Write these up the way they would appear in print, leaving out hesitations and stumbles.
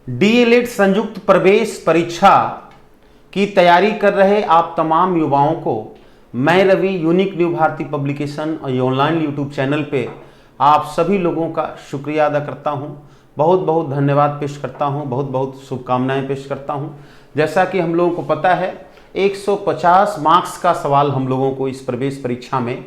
DElEd संयुक्त प्रवेश परीक्षा की तैयारी कर रहे आप तमाम युवाओं को मैं Ravi unique new Bharati publication और ऑनलाइन यूट्यूब चैनल पे आप सभी लोगों का शुक्रिया अदा करता हूं, बहुत बहुत धन्यवाद पेश करता हूं, बहुत बहुत शुभकामनाएं पेश करता हूं। जैसा कि हम लोगों को पता है 150 मार्क्स का सवाल हम लोगों को इस प्रवेश परीक्षा में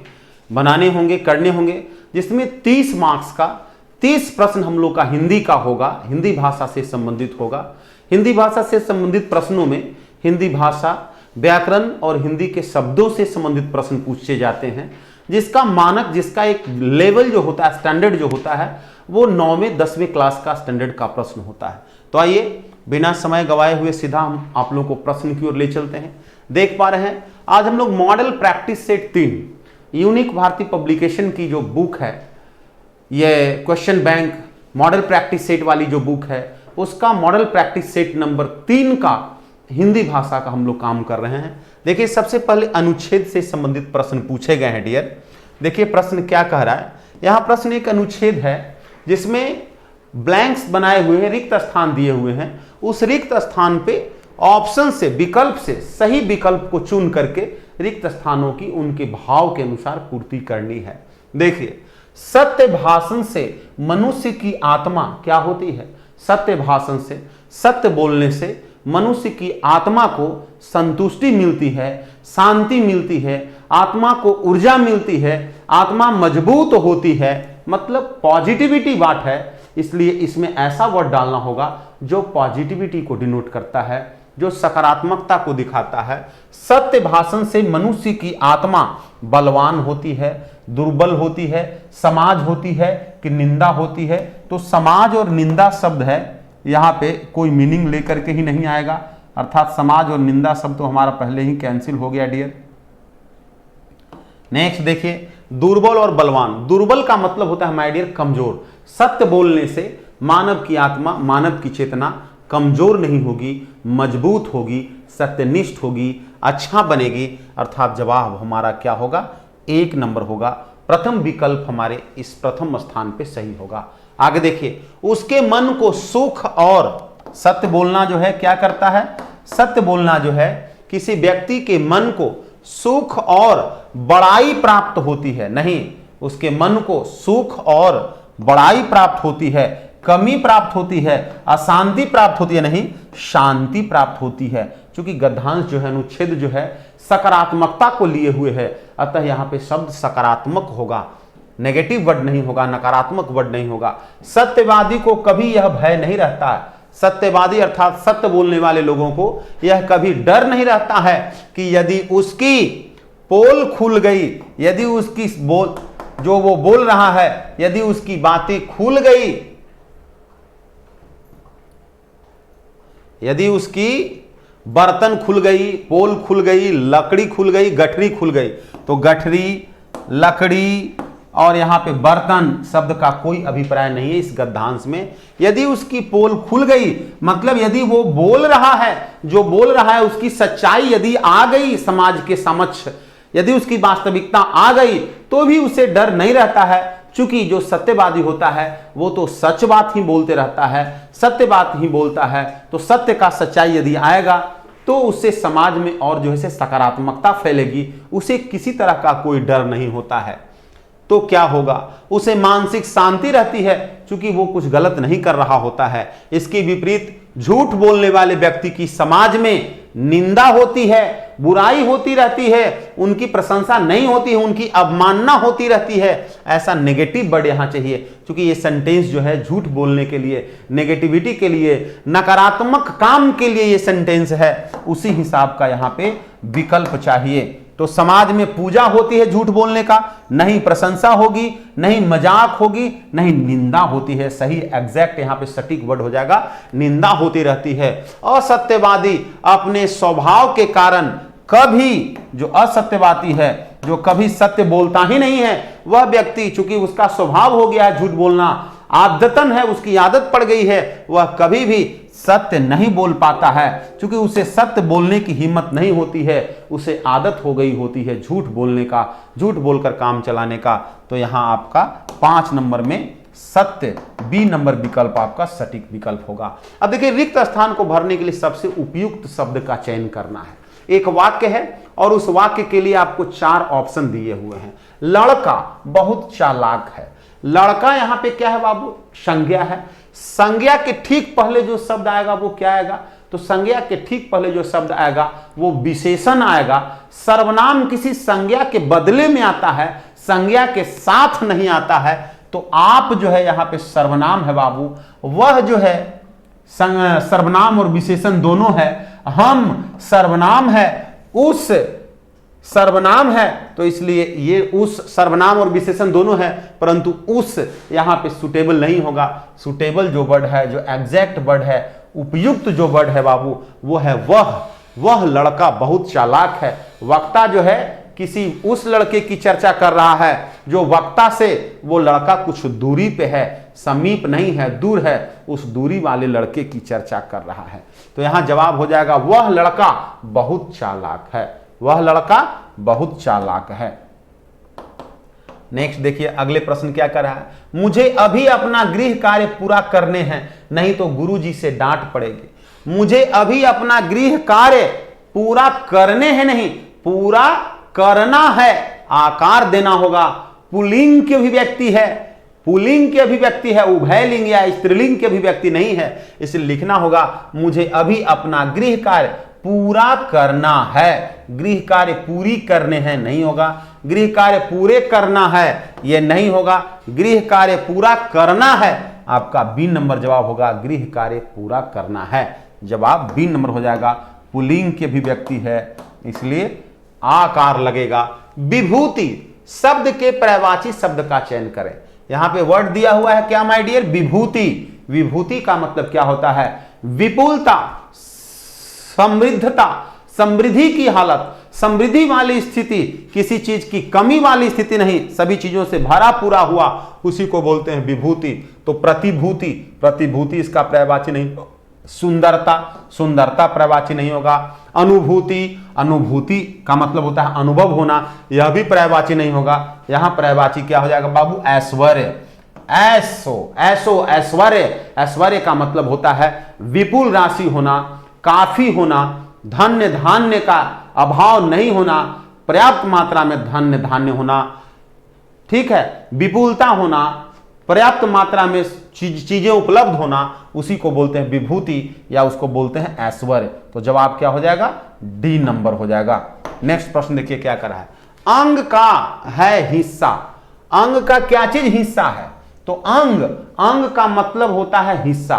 बनाने होंगे, करने होंगे, जिसमें 30 मार्क्स का 30 प्रश्न हम लोग का हिंदी का होगा, हिंदी भाषा से संबंधित होगा। हिंदी भाषा से संबंधित प्रश्नों में हिंदी भाषा, व्याकरण और हिंदी के शब्दों से संबंधित प्रश्न पूछे जाते हैं, जिसका मानक, जिसका एक लेवल जो होता है, स्टैंडर्ड जो होता है, वो 9वें 10वें क्लास का स्टैंडर्ड का प्रश्न होता है। तो आइए बिना समय गवाए हुए सीधा हम आप लोगों को प्रश्न की ओर ले चलते हैं। देख पा रहे हैं आज हम लोग model practice set 3 unique Bharati publication की जो बुक है, ये question bank model practice set वाली जो बुक है, उसका मॉडल प्रैक्टिस सेट नंबर 3 का हिंदी भाषा का हम लोग काम कर रहे हैं। देखिए सबसे पहले अनुच्छेद से संबंधित प्रश्न पूछे गए हैं डियर। देखिए प्रश्न क्या कह रहा है। यहां प्रश्न एक अनुच्छेद है जिसमें ब्लैंक्स बनाए हुए हैं, रिक्त स्थान दिए हुए हैं। उस रिक्त स्थान पे ऑप्शन से, विकल्प से सही विकल्प को चुन करके रिक्त स्थानों की उनके भाव के अनुसार पूर्ति करनी है। देखिए सत्य भाषण से मनुष्य की आत्मा क्या होती है? सत्य भाषण से, सत्य बोलने से मनुष्य की आत्मा को संतुष्टि मिलती है, शांति मिलती है, आत्मा को ऊर्जा मिलती है, आत्मा मजबूत होती है, मतलब पॉजिटिविटी बात है। इसलिए इसमें ऐसा वर्ड डालना होगा जो पॉजिटिविटी को डिनोट करता है, जो सकारात्मकता को दिखाता है। सत्य भाषण से मनुष्य की आत्मा बलवान होती है, दुर्बल होती है, समाज होती है कि निंदा होती है। तो समाज और निंदा शब्द है, यहां पे कोई मीनिंग लेकर के ही नहीं आएगा, अर्थात समाज और निंदा शब्द तो हमारा पहले ही कैंसिल हो गया डियर। नेक्स्ट देखिए दुर्बल और बलवान। दुर्बल का मतलब होता है माय डियर कमजोर। सत्य बोलने से मानव की आत्मा, मानव की चेतना कमजोर नहीं होगी, मजबूत होगी, सत्यनिष्ठ होगी, अच्छा बनेगी। अर्थात जवाब हमारा क्या होगा? 1 नंबर होगा। प्रथम विकल्प हमारे इस प्रथम स्थान पे सही होगा। आगे देखिए उसके मन को सुख और, सत्य बोलना जो है क्या करता है? सत्य बोलना जो है किसी व्यक्ति के मन को सुख और बड़ाई प्राप्त होती है। नहीं, उसके मन को सुख और बड़ाई प्राप्त होती है, कमी प्राप्त होती है, अशांति प्राप्त होती है, नहीं शांति प्राप्त होती है। क्योंकि गद्यांश जो है, अनुच्छेद जो है सकारात्मकता को लिए हुए है, अतः यहां पे शब्द सकारात्मक होगा, नेगेटिव वर्ड नहीं होगा, नकारात्मक वर्ड नहीं होगा। सत्यवादी को कभी यह भय नहीं रहता है। सत्यवादी अर्थात सत्य बोलने वाले लोगों को यह कभी डर नहीं रहता है कि यदि उसकी पोल खुल गई, यदि उसकी जो वो बोल रहा है, यदि उसकी बातें खुल गई, यदि उसकी बर्तन खुल गई, पोल खुल गई, लकड़ी खुल गई, गठरी खुल गई, तो गठरी, लकड़ी और यहां पे बर्तन शब्द का कोई अभिप्राय नहीं है इस गद्यांश में। यदि उसकी पोल खुल गई मतलब यदि वो बोल रहा है, जो बोल रहा है उसकी सच्चाई यदि आ गई समाज के समक्ष, यदि उसकी वास्तविकता आ गई, तो भी उसे डर नहीं रहता है। क्योंकि जो सत्यवादी होता है वो तो सच बात ही बोलते रहता है, सत्य बात ही बोलता है। तो सत्य का सच्चाई यदि आएगा तो उससे समाज में और जो है सकारात्मकता फैलेगी, उसे किसी तरह का कोई डर नहीं होता है। तो क्या होगा? उसे मानसिक शांति रहती है क्योंकि वो कुछ गलत नहीं कर रहा होता है। इसके विपरीत झूठ बोलने वाले व्यक्ति की समाज में निंदा होती है, बुराई होती रहती है, उनकी प्रशंसा नहीं होती है, उनकी अवमानना होती रहती है। ऐसा नेगेटिव वर्ड यहां चाहिए, क्योंकि ये सेंटेंस जो है झूठ बोलने के लिए, नेगेटिविटी के लिए, नकारात्मक काम के लिए ये सेंटेंस है। उसी हिसाब का यहां पे विकल्प चाहिए। तो समाज में पूजा होती है झूठ बोलने का, नहीं प्रशंसा होगी, नहीं मजाक होगी, नहीं निंदा होती है। सही एग्जैक्ट यहां पे सटीक वर्ड हो जाएगा, निंदा होती रहती है। असत्यवादी अपने स्वभाव के कारण कभी, जो असत्यवादी है, जो कभी सत्य बोलता ही नहीं है, वह व्यक्ति चूंकि उसका स्वभाव हो गया है झूठ बोलना, आदतन है, उसकी आदत पड़ गई है, वह कभी भी सत्य नहीं बोल पाता है। क्योंकि उसे सत्य बोलने की हिम्मत नहीं होती है, उसे आदत हो गई होती है झूठ बोलने का, झूठ बोलकर काम चलाने का। तो यहां आपका 5 नंबर में सत्य, बी नंबर विकल्प आपका सटीक विकल्प होगा। अब देखिए, रिक्त स्थान को भरने के लिए सबसे उपयुक्त शब्द का चयन करना है। एक वाक्य है और उस वाक्य के लिए आपको 4 ऑप्शन दिए हुए हैं। लड़का बहुत चालाक है। लड़का यहां पे क्या है बाबू? संज्ञा है। संज्ञा के ठीक पहले जो शब्द आएगा वो क्या आएगा? तो संज्ञा के ठीक पहले जो शब्द आएगा वो विशेषण आएगा। सर्वनाम किसी संज्ञा के बदले में आता है, संज्ञा के साथ नहीं आता है। तो आप जो है यहां पे सर्वनाम है बाबू, वह जो है सर्वनाम और विशेषण दोनों है। हम सर्वनाम है, उस सर्वनाम है, तो इसलिए ये उस सर्वनाम और विशेषण दोनों है, परंतु उस यहां पे सुटेबल नहीं होगा। सुटेबल जो वर्ड है, जो एग्जैक्ट वर्ड है, उपयुक्त जो वर्ड है बाबू, वो है वह लड़का बहुत चालाक है। वक्ता जो है किसी उस लड़के की चर्चा कर रहा है जो वक्ता से वो लड़का कुछ दूरी पे है, समीप नहीं है, दूर है, उस दूरी वाले लड़के की चर्चा कर रहा है। तो यहां जवाब हो जाएगा वह लड़का बहुत चालाक है। वह लड़का बहुत चालाक है। नेक्स्ट देखिए, अगले प्रश्न क्या कर रहा है? मुझे अभी अपना गृह कार्य पूरा करने हैं, नहीं तो गुरुजी से डांट पड़ेगी। मुझे अभी अपना गृह कार्य पूरा करने हैं, नहीं पूरा करना है। आकार देना होगा। पुल्लिंग की अभिव्यक्ति है, पुल्लिंग की अभिव्यक्ति है, उभयलिंग या स्त्रीलिंग की अभिव्यक्ति नहीं है। इसलिए लिखना होगा मुझे अभी अपना गृह कार्य पूरा करना है। गृह कार्य पूरी करने हैं नहीं होगा। गृह कार्य पूरे करना है यह नहीं होगा। गृह कार्य पूरा करना है, आपका बी नंबर जवाब होगा। गृह कार्य पूरा करना है, जवाब बी नंबर हो जाएगा। पुल्लिंग की अभिव्यक्ति है इसलिए आकार लगेगा। विभूति शब्द के पर्यायवाची शब्द का चयन करें। यहां पे वर्ड दिया हुआ है क्या माय डियर? विभूति। विभूति का मतलब क्या होता है? विपुलता, समृद्धता, समृद्धि की हालत, समृद्धि वाली स्थिति, किसी चीज की कमी वाली स्थिति नहीं, सभी चीजों से भरा पूरा हुआ, उसी को बोलते हैं विभूति। तो प्रतिभूति, प्रतिभूति इसका पर्यायवाची नहीं। सुंदरता, सुंदरता पर्यायवाची नहीं होगा। अनुभूति, अनुभूति का मतलब होता है अनुभव होना, यह भी पर्यायवाची नहीं होगा। यहां पर्यायवाची क्या हो जाएगा बाबू? ऐश्वर्य। ऐसो, ऐसो, ऐश्वर्य। ऐश्वर्य का मतलब होता है विपुल राशि होना, काफी होना, धन्य धान्य का अभाव नहीं होना, पर्याप्त मात्रा में धन्य धान्य होना, ठीक है, विपुलता होना, पर्याप्त मात्रा में चीजें उपलब्ध होना, उसी को बोलते हैं विभूति या उसको बोलते हैं ऐश्वर्य। तो जवाब क्या हो जाएगा? डी नंबर हो जाएगा। नेक्स्ट प्रश्न देखिए क्या कर रहा है। अंग का है हिस्सा। अंग का क्या चीज हिस्सा है? तो अंग, अंग का मतलब होता है हिस्सा।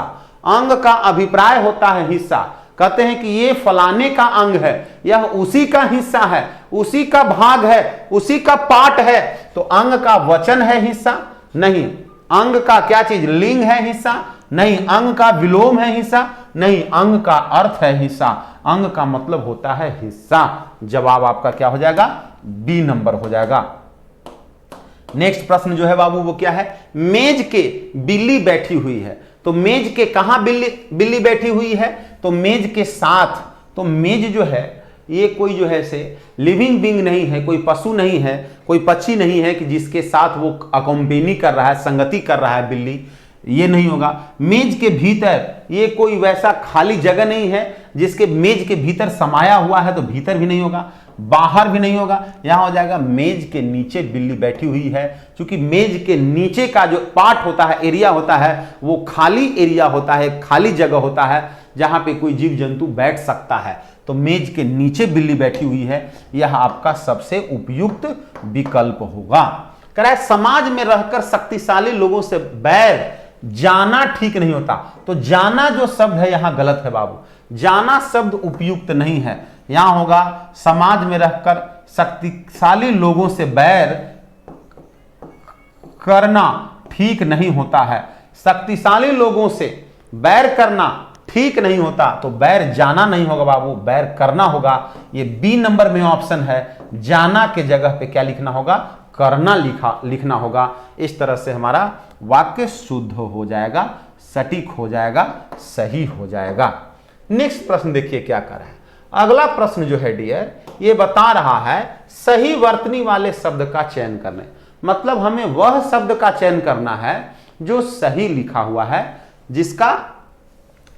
अंग का अभिप्राय होता है हिस्सा। कहते हैं कि ये फलाने का अंग है, यह उसी का हिस्सा है, उसी का भाग है, उसी का पार्ट है। तो अंग का वचन है हिस्सा? नहीं। अंग का क्या चीज? लिंग है हिस्सा? नहीं। अंग का विलोम है हिस्सा? नहीं। अंग का अर्थ है हिस्सा। अंग का मतलब होता है हिस्सा। जवाब आपका क्या हो जाएगा? बी नंबर हो जाएगा। नेक्स्ट प्रश्न जो है बाबू वो क्या है? मेज के बिल्ली बैठी हुई है। तो मेज के कहां बिल्ली बैठी हुई है? तो मेज के साथ। तो मेज जो है ये कोई जो है से लिविंग बीइंग नहीं है, कोई पशु नहीं है, कोई पक्षी नहीं है कि जिसके साथ वो अकम्पेनी कर रहा है, संगति कर रहा है बिल्ली, ये नहीं होगा। मेज के भीतर ये कोई वैसा खाली जगह नहीं है जिसके मेज के भीतर समाया हुआ है, तो भीतर भी नहीं होगा, बाहर भी नहीं होगा। यहां हो जाएगा मेज के नीचे बिल्ली बैठी हुई है। क्योंकि मेज के नीचे का जो पार्ट होता है, एरिया होता है, वो खाली एरिया होता है, खाली जगह होता है जहां पे कोई जीव जंतु बैठ सकता है। तो मेज के नीचे बिल्ली बैठी हुई है, यह आपका सबसे उपयुक्त विकल्प होगा। कह रहा है समाज में रहकर शक्तिशाली लोगों से बैर जाना ठीक नहीं होता। तो जाना जो शब्द है यहां गलत है बाबू। जाना शब्द उपयुक्त नहीं है। यहां होगा समाज में रहकर शक्तिशाली लोगों से बैर करना ठीक नहीं होता है। शक्तिशाली लोगों से बैर करना ठीक नहीं होता। तो बैर जाना नहीं होगा बाबू, बैर करना होगा। ये बी नंबर में ऑप्शन है। जाना के जगह पे क्या लिखना होगा? करना लिखना होगा। इस तरह से हमारा वाक्य शुद्ध हो जाएगा, सटीक हो जाएगा, सही हो जाएगा। नेक्स्ट प्रश्न देखिए क्या कर रहा है। अगला प्रश्न जो है डियर, ये बता रहा है सही वर्तनी वाले शब्द का चयन करने। मतलब हमें वह शब्द का चयन करना है जो सही लिखा हुआ है, जिसका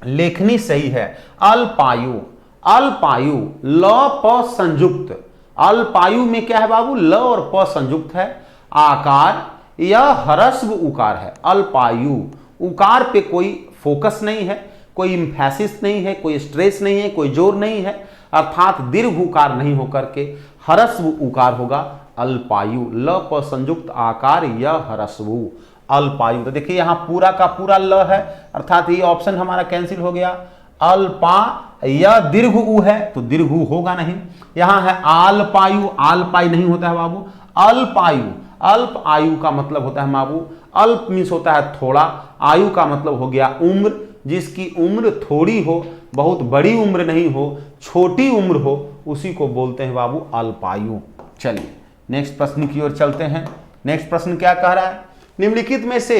लेखनी सही है। अल्पायु, अल्पायु ल प संयुक्त, अल्पायु में क्या है बाबू, ल और प संयुक्त है। आकार, यह ह्रस्व उकार है। अल्पायु, उकार पे कोई फोकस नहीं है, कोई इम्फेसिस नहीं है, कोई स्ट्रेस नहीं है, कोई जोर नहीं है, अर्थात दीर्घ उकार नहीं होकर के ह्रस्व उकार होगा अल्पायु। ल प संयुक्त आकार यह ह्रस्व अल्पायु। तो देखिए यहां पूरा का पूरा ल है, अर्थात ये ऑप्शन हमारा कैंसिल हो गया। अल्पा, यह दीर्घ उ है तो दीर्घ उ होगा नहीं। यहां है आलपायु, आलपाई नहीं होता है बाबू। अल्पायु, अल्प आयु का मतलब होता है बाबू, अल्प मीन्स होता है थोड़ा, आयु का मतलब हो गया उम्र, जिसकी उम्र थोड़ी हो, बहुत बड़ी उम्र नहीं हो, छोटी उम्र हो, उसी को बोलते हैं बाबू अल्पायु। चलिए नेक्स्ट प्रश्न की ओर चलते हैं। नेक्स्ट प्रश्न क्या कह रहा है, निम्नलिखित में से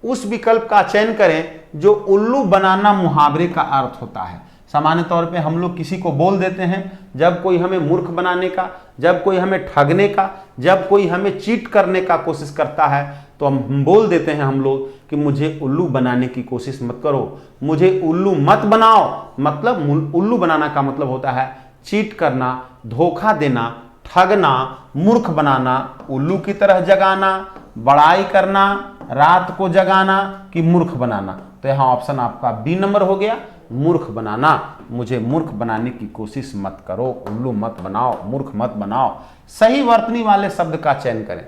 उस विकल्प का चयन करें जो उल्लू बनाना मुहावरे का अर्थ होता है। सामान्य तौर पे हम लोग किसी को बोल देते हैं जब कोई हमें मूर्ख बनाने का, जब कोई हमें ठगने का, जब कोई हमें चीट करने का कोशिश करता है, तो हम बोल देते हैं हम लोग कि मुझे उल्लू बनाने की कोशिश मत करो, मुझे उल्लू मत बनाओ। मतलब उल्लू बनाना का मतलब होता है चीट करना, धोखा देना, ठगना, मूर्ख बनाना, उल्लू की तरह जगाना, बड़ाई करना, रात को जगाना, कि मूर्ख बनाना। तो यहाँ ऑप्शन आपका बी नंबर हो गया, मूर्ख बनाना। मुझे मूर्ख बनाने की कोशिश मत करो, उल्लू मत बनाओ, मूर्ख मत बनाओ। सही वर्तनी वाले शब्द का चयन करें।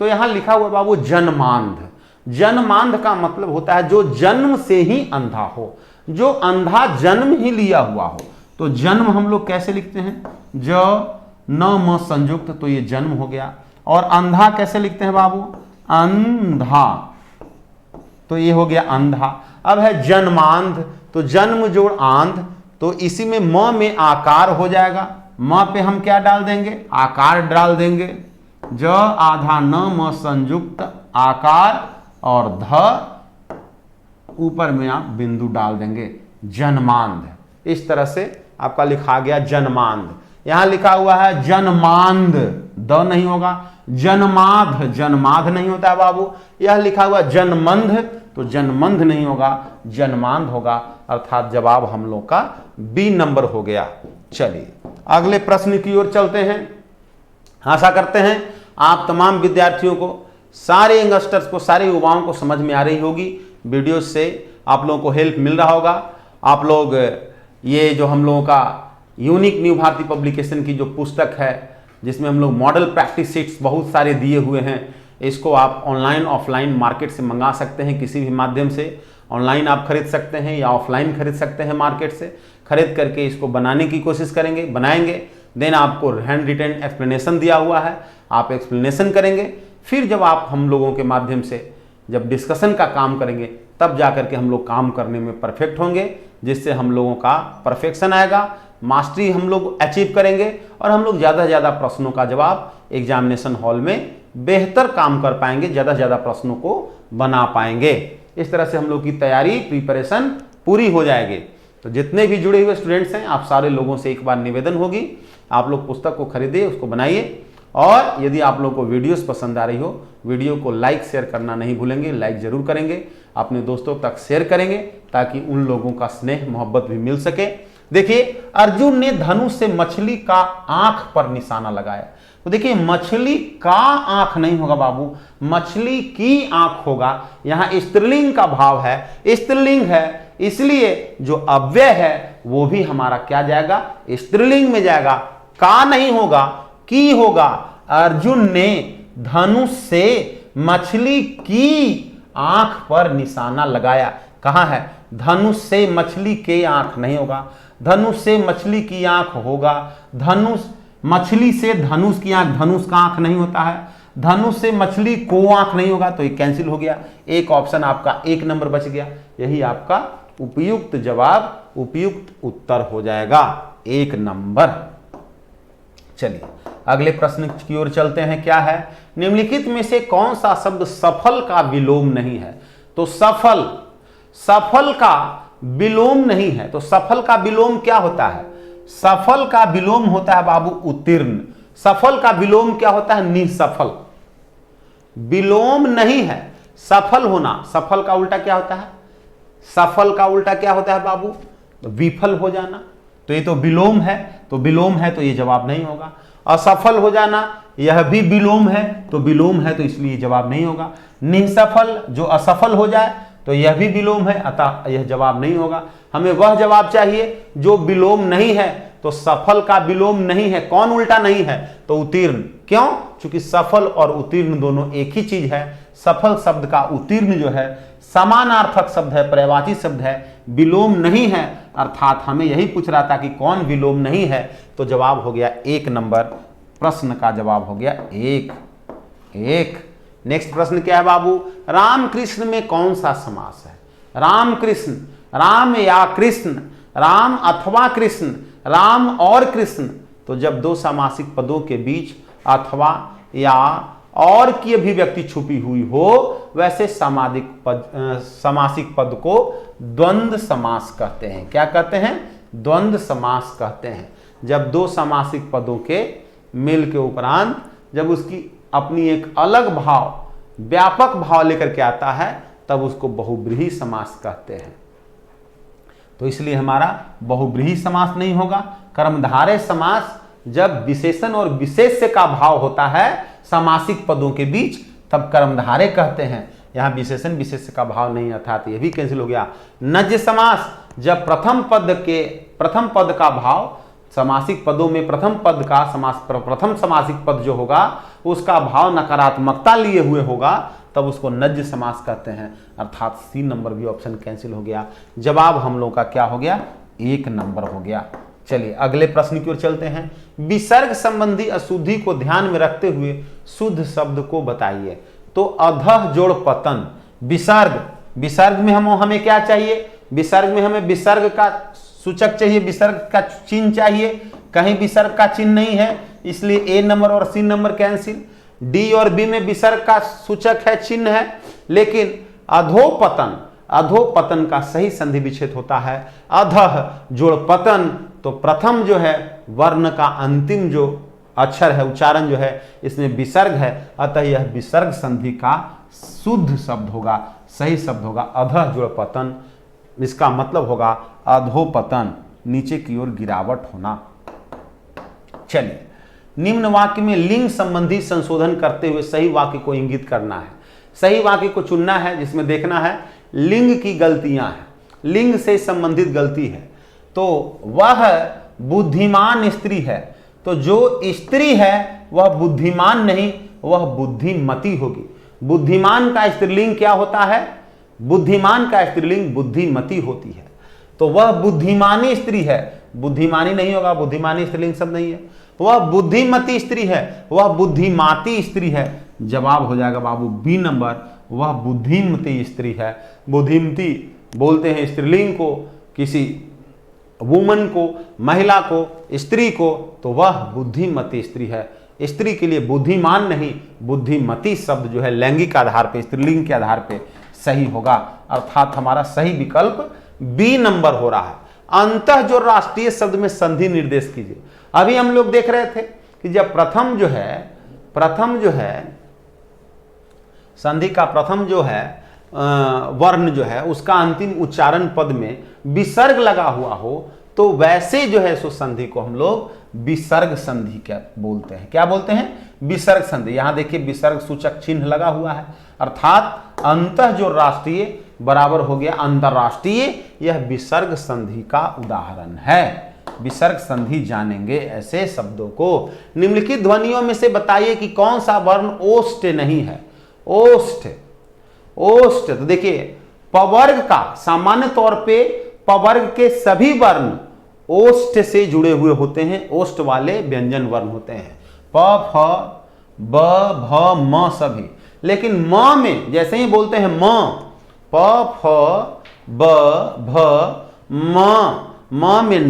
तो यहां लिखा हुआ बाबू जन्मांध। जन्मांध का मतलब होता है जो जन्म से ही अंधा हो, जो अंधा जन्म ही लिया हुआ हो। तो जन्म हम लोग कैसे लिखते हैं, ज न म संयुक्त, तो ये जन्म हो गया। और अंधा कैसे लिखते हैं बाबू, अंधा, तो ये हो गया अंधा। अब है जन्मांध, तो जन्म जोड़ आंध, तो इसी में म में आकार हो जाएगा। म पे हम क्या डाल देंगे, आकार डाल देंगे। ज आधा न म संयुक्त आकार, और ध ऊपर में आप बिंदु डाल देंगे, जन्मांध। इस तरह से आपका लिखा गया जन्मांध। यहां लिखा हुआ है जन्मांध, द नहीं होगा। जन्माध, जन्माध नहीं होता है बाबू। यह लिखा हुआ जन्मंध, तो जन्मंध नहीं होगा, जन्मांध होगा। अर्थात जवाब हम लोग का बी नंबर हो गया। चलिए अगले प्रश्न की ओर चलते हैं। आशा करते हैं आप तमाम विद्यार्थियों को, सारे यंगस्टर्स को, सारे युवाओं को समझ में आ रही होगी। वीडियो से आप लोगों को हेल्प मिल रहा होगा। आप लोग ये जो हम लोगों का यूनिक न्यू भारती पब्लिकेशन की जो पुस्तक है, जिसमें हम लोग मॉडल प्रैक्टिस सीट्स बहुत सारे दिए हुए हैं, इसको आप ऑनलाइन ऑफलाइन मार्केट से मंगा सकते हैं। किसी भी माध्यम से ऑनलाइन आप खरीद सकते हैं या ऑफलाइन खरीद सकते हैं। मार्केट से खरीद करके इसको बनाने की कोशिश करेंगे, बनाएंगे। देन आपको हैंड रिटन एक्सप्लेनेशन दिया हुआ है, आप एक्सप्लेनेशन करेंगे। फिर जब आप हम लोगों के माध्यम से जब डिस्कशन का काम करेंगे, तब जा करके हम लोग काम करने में परफेक्ट होंगे, जिससे हम लोगों का परफेक्शन आएगा, मास्टरी हम लोग अचीव करेंगे, और हम लोग ज़्यादा से ज़्यादा प्रश्नों का जवाब एग्जामिनेशन हॉल में बेहतर काम कर पाएंगे, ज़्यादा से ज़्यादा प्रश्नों को बना पाएंगे। इस तरह से हम लोग की तैयारी, प्रिपरेशन पूरी हो जाएगी। तो जितने भी जुड़े हुए स्टूडेंट्स हैं, आप सारे लोगों से एक बार निवेदन होगी, आप लोग पुस्तक को खरीदिए, उसको बनाइए। और यदि आप लोगों को वीडियोस पसंद आ रही हो, वीडियो को लाइक शेयर करना नहीं भूलेंगे, लाइक जरूर करेंगे, अपने दोस्तों तक शेयर करेंगे, ताकि उन लोगों का स्नेह मोहब्बत भी मिल सके। देखिए अर्जुन ने धनुष से मछली का आंख पर निशाना लगाया। तो देखिए मछली का आंख नहीं होगा बाबू, मछली की आंख होगा। यहां स्त्रीलिंग का भाव है, स्त्रीलिंग है, इसलिए जो अव्यय है वो भी हमारा क्या जाएगा, स्त्रीलिंग में जाएगा। का नहीं होगा, की होगा। अर्जुन ने धनुष से मछली की आंख पर निशाना लगाया। कहां है, धनुष से मछली के आंख नहीं होगा, धनुष से मछली की आंख होगा। धनुष, मछली से धनुष की आंख, धनुष का आंख नहीं होता है। धनुष से मछली को आंख नहीं होगा, तो ये कैंसिल हो गया। एक ऑप्शन आपका एक नंबर बच गया। यही आपका उपयुक्त जवाब, उपयुक्त उत्तर हो जाएगा, एक नंबर। चलिए अगले प्रश्न की ओर चलते हैं। क्या है, निम्नलिखित में से कौन सा शब्द सफल का विलोम नहीं है। तो सफल, सफल का विलोम नहीं है। तो सफल का विलोम क्या होता है, सफल का विलोम होता है बाबू उत्तीर्ण। सफल का विलोम क्या होता है, निसफल। विलोम नहीं है, सफल होना, सफल का उल्टा क्या होता है? सफल का उल्टा क्या होता है बाबू? विफल हो जाना। तो ये तो विलोम है, तो विलोम है तो ये जवाब नहीं होगा। असफल हो जाना, यह भी विलोम है, तो विलोम है तो इसलिए जवाब नहीं होगा। निसफल, जो असफल हो जाए तो यह भी विलोम है, अतः यह जवाब नहीं होगा। हमें वह जवाब चाहिए जो विलोम नहीं है, तो सफल का विलोम नहीं है। कौन उल्टा नहीं है? तो उत्तीर्ण। क्यों? क्योंकि सफल और उत्तीर्ण दोनों एक ही चीज है। सफल शब्द का उत्तीर्ण जो है समानार्थक शब्द है, पर्यायवाची शब्द है, विलोम नहीं है। अर्थात हमें यही पूछ रहा था कि कौन विलोम नहीं है, तो जवाब हो गया 1 नंबर। प्रश्न का जवाब हो गया 1। नेक्स्ट प्रश्न क्या है बाबू? राम कृष्ण में कौन सा समास है? राम कृष्ण, राम या कृष्ण, राम अथवा कृष्ण, राम और कृष्ण। तो जब दो सामासिक पदों के बीच अथवा या और की अभिव्यक्ति छुपी हुई हो, वैसे समासिक पद को द्वंद्व समास कहते हैं। क्या कहते हैं? द्वंद्व समास कहते हैं। जब दो सामासिक पदों के मिल के उपरांत जब उसकी अपनी एक अलग भाव, व्यापक भाव लेकर के आता है, तब उसको बहुब्रीहि समास कहते हैं। तो इसलिए हमारा बहुब्रीहि समास नहीं होगा। कर्मधारय समास जब विशेषण और विशेष्य का भाव होता है सामासिक पदों के बीच, तब कर्मधारय कहते हैं। यहां विशेषण विशेष्य का भाव नहीं, अर्थात यह भी कैंसिल हो गया। नज्य समास, जब प्रथम पद का भाव सामासिक पदों में प्रथम समासिक पद जो होगा उसका भाव नकारात्मकता लिए हुए होगा, तब उसको नज्य समास कहते हैं। अर्थात सी नंबर भी ऑप्शन कैंसिल हो गया। जवाब हम लोग का क्या हो गया? 1 नंबर हो गया। चलिए अगले प्रश्न की ओर चलते हैं। विसर्ग संबंधी अशुद्धि को ध्यान में रखते हुए शुद्ध शब्द को बताइए। तो अधः जोड़ पतन, विसर्ग में हमें क्या चाहिए? विसर्ग में हमें विसर्ग का सूचक चाहिए, विसर्ग का चिन्ह चाहिए। कहीं विसर्ग का चिन्ह नहीं है, इसलिए ए नंबर और सी नंबर कैंसिल। डी और बी में विसर्ग का सूचक है, चिन्ह है, लेकिन अधोपतन का सही संधि विच्छेद होता है अधः जोड़ पतन। तो प्रथम जो है वर्ण का अंतिम जो अक्षर है, उच्चारण जो है, इसमें विसर्ग है, अतः यह विसर्ग संधि का शुद्ध शब्द होगा, सही शब्द होगा अधः जोड़ पतन। इसका मतलब होगा अधोपतन, नीचे की ओर गिरावट होना। चलिए निम्न वाक्य में लिंग संबंधी संशोधन करते हुए सही वाक्य को इंगित करना है। सही वाक्य को चुनना है जिसमें देखना है लिंग की गलतियां हैं, लिंग से संबंधित गलती है। तो वह बुद्धिमान स्त्री है, तो जो स्त्री है वह बुद्धिमान नहीं, वह बुद्धिमती होगी। बुद्धिमान का स्त्रीलिंग क्या होता है? बुद्धिमान का स्त्रीलिंग बुद्धिमती होती है। तो वह बुद्धिमानी स्त्री है, बुद्धिमानी नहीं होगा, बुद्धिमानी स्त्रीलिंग शब्द नहीं है। वह बुद्धिमती स्त्री है, वह बुद्धिमाती स्त्री है। जवाब हो जाएगा बाबू बी नंबर, वह बुद्धिमती स्त्री है। बुद्धिमती बोलते हैं स्त्रीलिंग को, किसी वुमन को, महिला को, स्त्री को, तो वह बुद्धिमती स्त्री है। स्त्री के लिए बुद्धिमान नहीं, बुद्धिमती शब्द जो है लैंगिक आधार पे, स्त्रीलिंग के आधार पे सही होगा। अर्थात हमारा सही विकल्प बी नंबर हो रहा है। अंतः जो राष्ट्रीय शब्द में संधि निर्देश कीजिए। अभी हम लोग देख रहे थे कि जब प्रथम जो है संधि का प्रथम जो है वर्ण जो है उसका अंतिम उच्चारण पद में विसर्ग लगा हुआ हो, तो वैसे जो है सो संधि को हम लोग विसर्ग संधि क्या बोलते हैं? क्या बोलते हैं? विसर्ग संधि। यहां देखिए विसर्ग सूचक चिन्ह लगा हुआ है, अर्थात अंतः जो राष्ट्रीय बराबर हो गया अंतरराष्ट्रीय। यह विसर्ग संधि का उदाहरण है। विसर्ग संधि जानेंगे ऐसे शब्दों को। निम्नलिखित ध्वनियों में से बताइए कि कौन सा वर्ण ओष्ठ नहीं है? ओष्ठ तो देखिए पवर्ग का सामान्य तौर पे पवर्ग के सभी वर्ण ओष्ठ से जुड़े हुए होते हैं, ओष्ठ वाले व्यंजन वर्ण होते हैं। प, फ, ब, भ, म सभी। लेकिन म में जैसे ही बोलते हैं म, प, फ, ब, भ, म में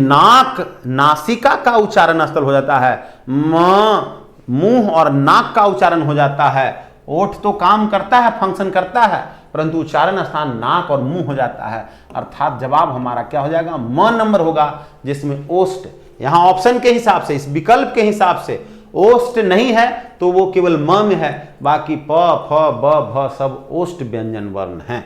नासिका का उच्चारण स्थल हो जाता है। मुंह और नाक का उच्चारण हो जाता है। ओठ तो काम करता है, फंक्शन करता है, परंतु उच्चारण स्थान नाक और मुंह हो जाता है। अर्थात जवाब हमारा क्या हो जाएगा? म नंबर होगा, जिसमें ओष्ठ, यहां ऑप्शन के हिसाब से, इस विकल्प के हिसाब से ओष्ठ नहीं है तो वो केवल म में है, बाकी प फ ब भ सब ओष्ठ व्यंजन वर्ण हैं,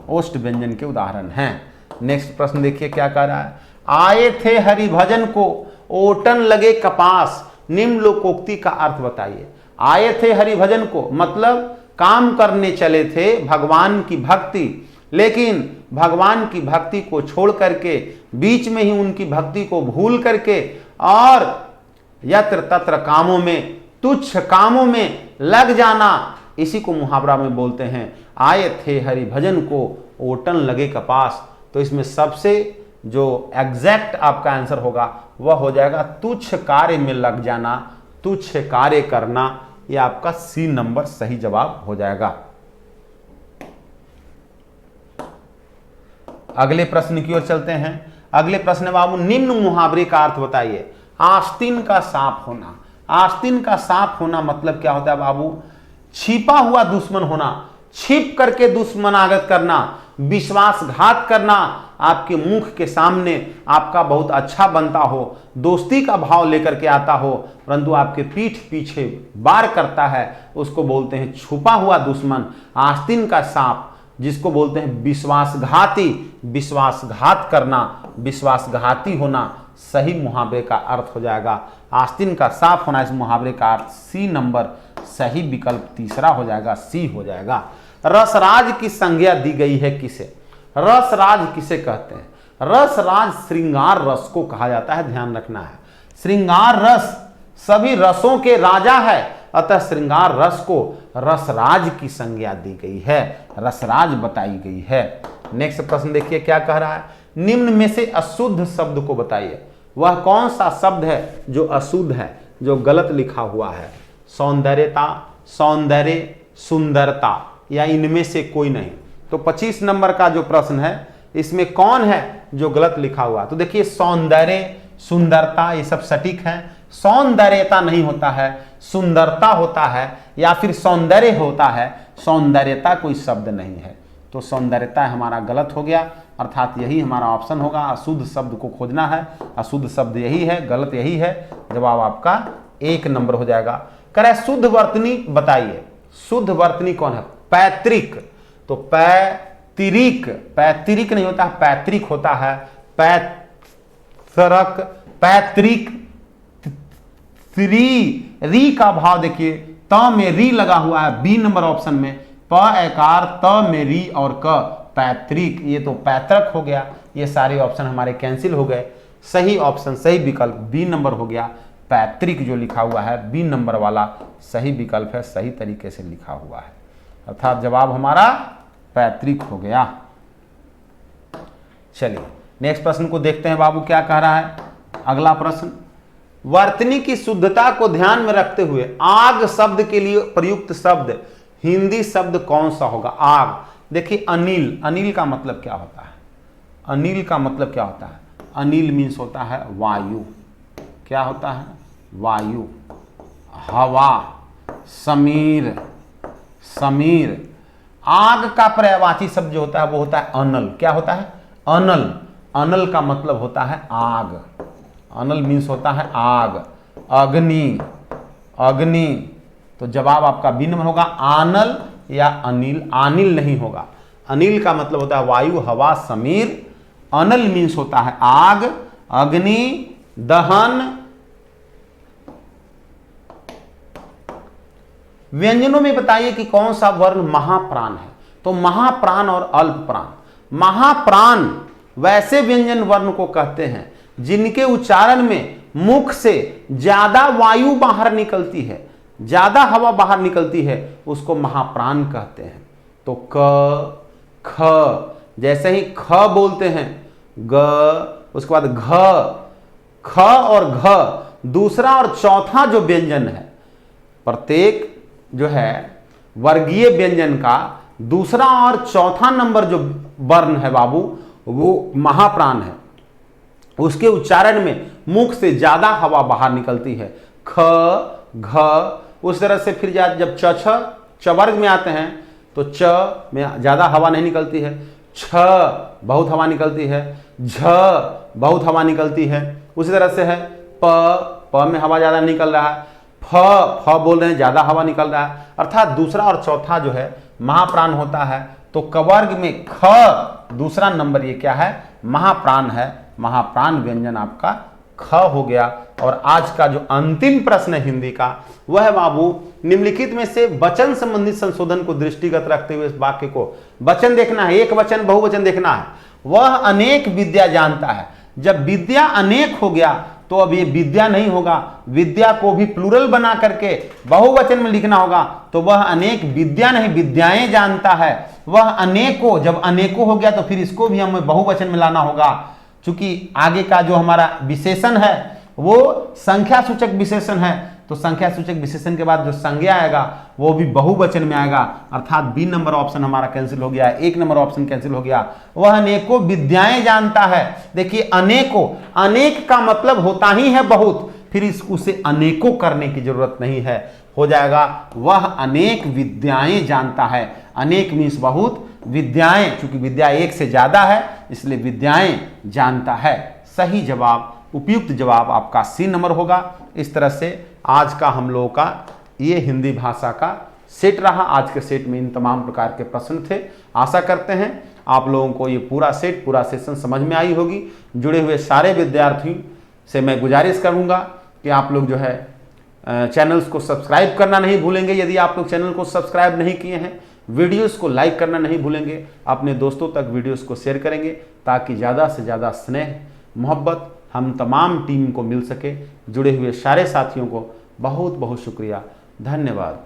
ओष्ठ व्यंजन के उदाहरण हैं। नेक्स्ट प्रश्न देखिए क्या कह रहा है। आए थे हरिभजन को ओटन लगे कपास, निम्न लोकोक्ति का अर्थ बताइए। आए थे हरिभजन को मतलब काम करने चले थे भगवान की भक्ति, लेकिन भगवान की भक्ति को छोड़ करके बीच में ही उनकी भक्ति को भूल करके और यत्र तत्र कामों में, तुच्छ कामों में लग जाना, इसी को मुहावरा में बोलते हैं आए थे हरिभजन को ओटन लगे कपास। तो इसमें सबसे जो एग्जैक्ट आपका आंसर होगा वह हो जाएगा तुच्छ कार्य में लग जाना, तुच्छ कार्य करना। यह आपका सी नंबर सही जवाब हो जाएगा। अगले प्रश्न की ओर चलते हैं। अगले प्रश्न बाबू, निम्न मुहावरे का अर्थ बताइए। आस्तीन का सांप होना। आस्तीन का सांप होना मतलब क्या होता है बाबू? छिपा हुआ दुश्मन होना, छिप करके दुश्मनागत करना, विश्वासघात करना, आपके मुख के सामने आपका बहुत अच्छा बनता हो, दोस्ती का भाव लेकर के आता हो, परंतु आपके पीठ पीछे वार करता है, उसको बोलते हैं छुपा हुआ दुश्मन। आस्तीन का सांप जिसको बोलते हैं विश्वासघाती, विश्वासघात करना, विश्वासघाती होना, सही मुहावरे का अर्थ हो जाएगा। आस्तीन का सांप होना इस मुहावरे का अर्थ सी नंबर सही विकल्प तीसरा हो जाएगा, सी हो जाएगा। रसराज की संज्ञा दी गई है किसे? रसराज किसे कहते हैं? रसराज श्रृंगार रस को कहा जाता है, ध्यान रखना है। श्रृंगार रस सभी रसों के राजा है, अतः श्रृंगार रस को रसराज की संज्ञा दी गई है, रसराज बताई गई है। नेक्स्ट प्रश्न देखिए क्या कह रहा है। निम्न में से अशुद्ध शब्द को बताइए। वह कौन सा शब्द है जो अशुद्ध है, जो गलत लिखा हुआ है? सौंदर्यता, सौंदर्य, सुंदरता, या इनमें से कोई नहीं। तो 25 नंबर का जो प्रश्न है इसमें कौन है जो गलत लिखा हुआ? तो देखिए सौंदर्य, सुंदरता ये सब सटीक है। सौंदर्यता नहीं होता है, सुंदरता होता है, या फिर सौंदर्य होता है, सौंदर्यता कोई शब्द नहीं है। तो सौंदर्यता हमारा गलत हो गया, अर्थात यही हमारा ऑप्शन होगा। अशुद्ध शब्द को खोजना है, अशुद्ध शब्द यही है, गलत यही है। जवाब आपका 1 नंबर हो जाएगा। कह रहा है शुद्ध वर्तनी बताइए। शुद्ध वर्तनी कौन है? पैतृक। तो पैतृक, पैतृक नहीं होता, पैतृक होता है। पैतरक, पैतृक, री का भाव देखिए, त में री लगा हुआ है बी नंबर ऑप्शन में, प एकार त में री और क, पैतृक, ये तो पैतृक हो गया। ये सारे ऑप्शन हमारे कैंसिल हो गए। सही ऑप्शन, सही विकल्प बी नंबर हो गया। पैतृक जो लिखा हुआ है बी नंबर वाला सही विकल्प है, सही तरीके से लिखा हुआ है, अर्थात जवाब हमारा पैतृक हो गया। चलिए नेक्स्ट प्रश्न को देखते हैं बाबू क्या कह रहा है। अगला प्रश्न, वर्तनी की शुद्धता को ध्यान में रखते हुए आग शब्द के लिए प्रयुक्त शब्द हिंदी शब्द कौन सा होगा? आग। देखिए अनिल, अनिल का मतलब क्या होता है? अनिल का मतलब क्या होता है? अनिल मीन्स होता है वायु। क्या होता है? वायु, हवा, समीर, समीर। आग का पर्यायवाची शब्द जो होता है वो होता है अनल। क्या होता है? अनल। अनल का मतलब होता है आग। अनल मीन्स होता है आग। अग्नि, अग्नि। तो जवाब आपका बी नंबर होगा। आनल या अनिल, अनिल नहीं होगा। अनिल का मतलब होता है वायु, हवा, समीर। अनल मीन्स होता है आग, अग्नि, दहन। व्यंजनों में बताइए कि कौन सा वर्ण महाप्राण है? तो महाप्राण और अल्पप्राण। महाप्राण वैसे व्यंजन वर्ण को कहते हैं जिनके उच्चारण में मुख से ज्यादा वायु बाहर निकलती है, ज्यादा हवा बाहर निकलती है, उसको महाप्राण कहते हैं। तो क, ख, जैसे ही ख बोलते हैं ग, उसके बाद घ, ख और घ दूसरा और चौथा जो व्यंजन है, प्रत्येक जो है वर्गीय व्यंजन का दूसरा और चौथा नंबर जो वर्ण है बाबू वो महाप्राण है। उसके उच्चारण में मुख से ज्यादा हवा बाहर निकलती है। ख, घ, उस तरह से फिर जब च वर्ग में आते हैं तो च में ज्यादा हवा नहीं निकलती है, छ बहुत हवा निकलती है, झ बहुत हवा निकलती है। उसी तरह से है प में हवा ज्यादा निकल रहा है, फ बोल रहे हैं, ज्यादा हवा निकल रहा है, अर्थात दूसरा और चौथा जो है महाप्राण होता है। तो कवर्ग में ख दूसरा नंबर, ये क्या है, महाप्राण है। महाप्राण व्यंजन आपका ख हो गया। और आज का जो अंतिम प्रश्न है हिंदी का, वह है बाबू, निम्नलिखित में से वचन संबंधित संशोधन को दृष्टिगत रखते हुए इस वाक्य को, वचन देखना है, एक वचन बहुवचन देखना है। वह अनेक विद्या जानता है। जब विद्या अनेक हो गया तो अब ये विद्या नहीं होगा, विद्या को भी प्लूरल बना करके बहुवचन में लिखना होगा। तो वह अनेक विद्या नहीं, विद्याएं जानता है। वह अनेकों, जब अनेकों हो गया तो फिर इसको भी हमें बहुवचन में लाना होगा, क्योंकि आगे का जो हमारा विशेषण है वो संख्या सूचक विशेषण है। तो संख्या सूचक विशेषण के बाद जो संज्ञा आएगा वो भी बहुवचन में आएगा, अर्थात बी नंबर ऑप्शन हमारा कैंसिल हो गया, एक नंबर ऑप्शन कैंसिल हो गया। वह अनेकों विद्याएं जानता है। देखिए अनेकों, अनेक का मतलब होता ही है बहुत, फिर उसे अनेकों करने की जरूरत नहीं है, हो जाएगा वह अनेक विद्याएं जानता है। अनेक मीन्स बहुत, विद्याएं चूंकि विद्या एक से ज्यादा है इसलिए विद्याएं जानता है। सही जवाब, उपयुक्त जवाब आपका सी नंबर होगा। इस तरह से आज का हम लोगों का ये हिंदी भाषा का सेट रहा। आज के सेट में इन तमाम प्रकार के प्रश्न थे। आशा करते हैं आप लोगों को ये पूरा सेट, पूरा सेशन समझ में आई होगी। जुड़े हुए सारे विद्यार्थियों से मैं गुजारिश करूंगा कि आप लोग जो है चैनल्स को सब्सक्राइब करना नहीं भूलेंगे। यदि आप लोग चैनल को सब्सक्राइब नहीं किए हैं, वीडियोस को लाइक करना नहीं भूलेंगे, अपने दोस्तों तक वीडियोस को शेयर करेंगे ताकि ज़्यादा से ज़्यादा स्नेह मोहब्बत हम तमाम टीम को मिल सके। जुड़े हुए सारे साथियों को बहुत बहुत शुक्रिया, धन्यवाद।